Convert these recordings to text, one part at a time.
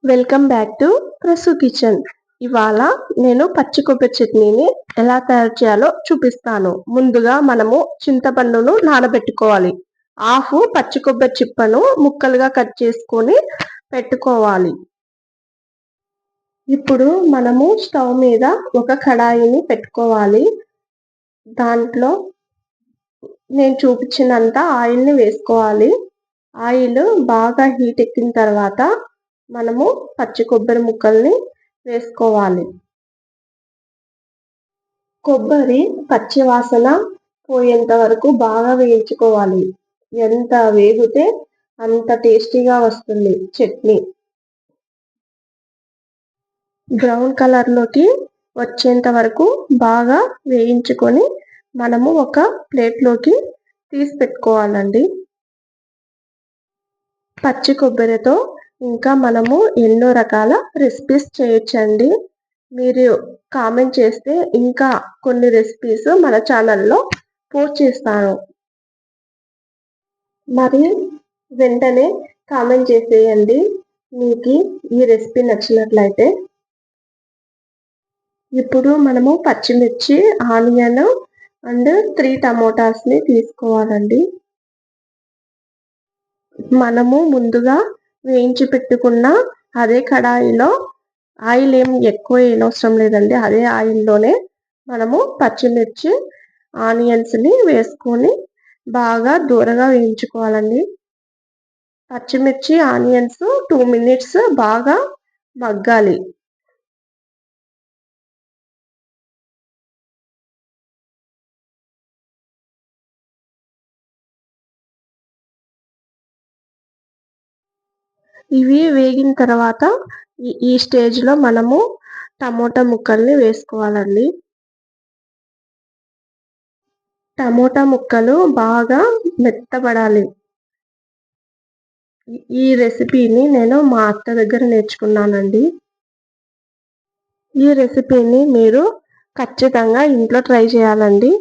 Welcome back to Prasu kitchen. ఇవాళ నేను పచ్చి కొబ్బరి చట్నీని ఎలా తయారు చేయాలో చూపిస్తాను. ముందుగా మనము చింతపండును నానబెట్టుకోవాలి. హాఫ్ పచ్చి కొబ్బరి చిప్పను ముక్కలుగా కట్ చేసుకొని పెట్టుకోవాలి. ఇప్పుడు మనము స్టవ్ మీద ఒక కడాయిని పెట్టుకోవాలి. దాంట్లో నేను చూపించినంత ఆయిల్ని వేసుకోవాలి. ఆయిల్ బాగా హీట్ ఎక్కిన తర్వాత మనము పచ్చి కొబ్బరి ముక్కల్ని వేసుకోవాలి. కొబ్బరి పచ్చి వాసన పోయేంత వరకు బాగా వేయించుకోవాలి. ఎంత వేగితే అంత టేస్టీగా వస్తుంది చట్నీ. బ్రౌన్ కలర్లోకి వచ్చేంత వరకు బాగా వేయించుకొని మనము ఒక ప్లేట్లోకి తీసి పెట్టుకోవాలండి. పచ్చి కొబ్బరితో ఇంకా మనము ఎన్నో రకాల రెసిపీస్ చేయొచ్చండి. మీరు కామెంట్ చేస్తే ఇంకా కొన్ని రెసిపీస్ మన ఛానల్లో పోస్ట్ చేస్తాను. మరి వెంటనే కామెంట్ చేసేయండి మీకు ఈ రెసిపీ నచ్చినట్లయితే. ఇప్పుడు మనము పచ్చిమిర్చి, ఆనియన్ అండ్ 3 టమోటాస్ని తీసుకోవాలండి. మనము ముందుగా వేయించి పెట్టుకున్న అదే కడాయిలో ఆయిల్ ఎక్కువ వేయనవసరం లేదండి. అదే ఆయిల్లోనే మనము పచ్చిమిర్చి, ఆనియన్స్ని వేసుకొని బాగా దూరగా వేయించుకోవాలండి. పచ్చిమిర్చి, ఆనియన్స్ 2 మినిట్స్ బాగా మగ్గాలి. ఇవి వేగిన తర్వాత ఈ స్టేజ్లో మనము టమోటా ముక్కల్ని వేసుకోవాలండి. టమోటా ముక్కలు బాగా మెత్తబడాలి. ఈ రెసిపీని నేను మా అత్త దగ్గర నేర్చుకున్నానండి. ఈ రెసిపీని మీరు ఖచ్చితంగా ఇంట్లో ట్రై చేయాలండి.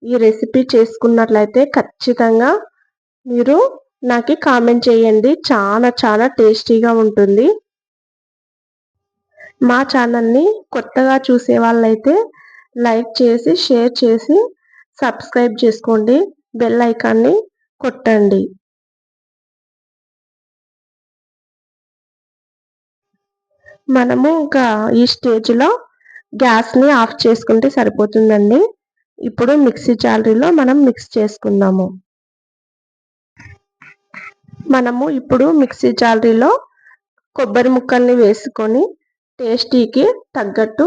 ఈ రెసిపీ చేసుకున్నట్లయితే ఖచ్చితంగా మీరు నాకు కామెంట్ చేయండి. చాలా చాలా టేస్టీగా ఉంటుంది. మా ఛానల్ని కొత్తగా చూసే వాళ్ళైతే లైక్ చేసి, షేర్ చేసి, సబ్స్క్రైబ్ చేసుకోండి. బెల్ ఐకాన్ని కొట్టండి. మనము ఇంకా ఈ స్టేజ్లో గ్యాస్ని ఆఫ్ చేసుకుంటే సరిపోతుందండి. ఇప్పుడు మిక్సీ జార్లో మనం మిక్స్ చేసుకుందాము. మనము ఇప్పుడు మిక్సీ జార్లో కొబ్బరి ముక్కల్ని వేసుకొని టేస్టీకి తగ్గట్టు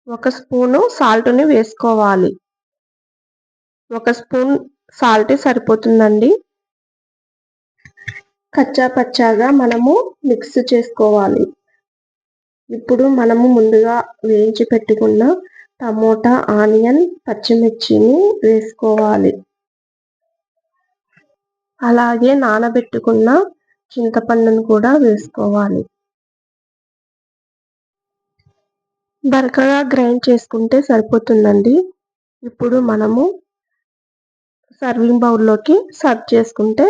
1 స్పూను సాల్ట్ని వేసుకోవాలి. 1 స్పూన్ సాల్ట్ సరిపోతుందండి. కచ్చా పచ్చాగా మనము మిక్స్ చేసుకోవాలి. ఇప్పుడు మనము ముందుగా వేయించి పెట్టుకున్న టమోటా, ఆనియన్, పచ్చిమిర్చిని వేసుకోవాలి. అలాగే నానబెట్టుకున్న చింతపండును కూడా వేసుకోవాలి. బరకగా గ్రైండ్ చేసుకుంటే సరిపోతుందండి. ఇప్పుడు మనము సర్వింగ్ బౌల్లోకి సర్వ్ చేసుకుంటే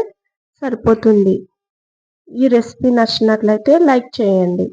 సరిపోతుంది. ఈ రెసిపీ నచ్చినట్లయితే లైక్ చేయండి.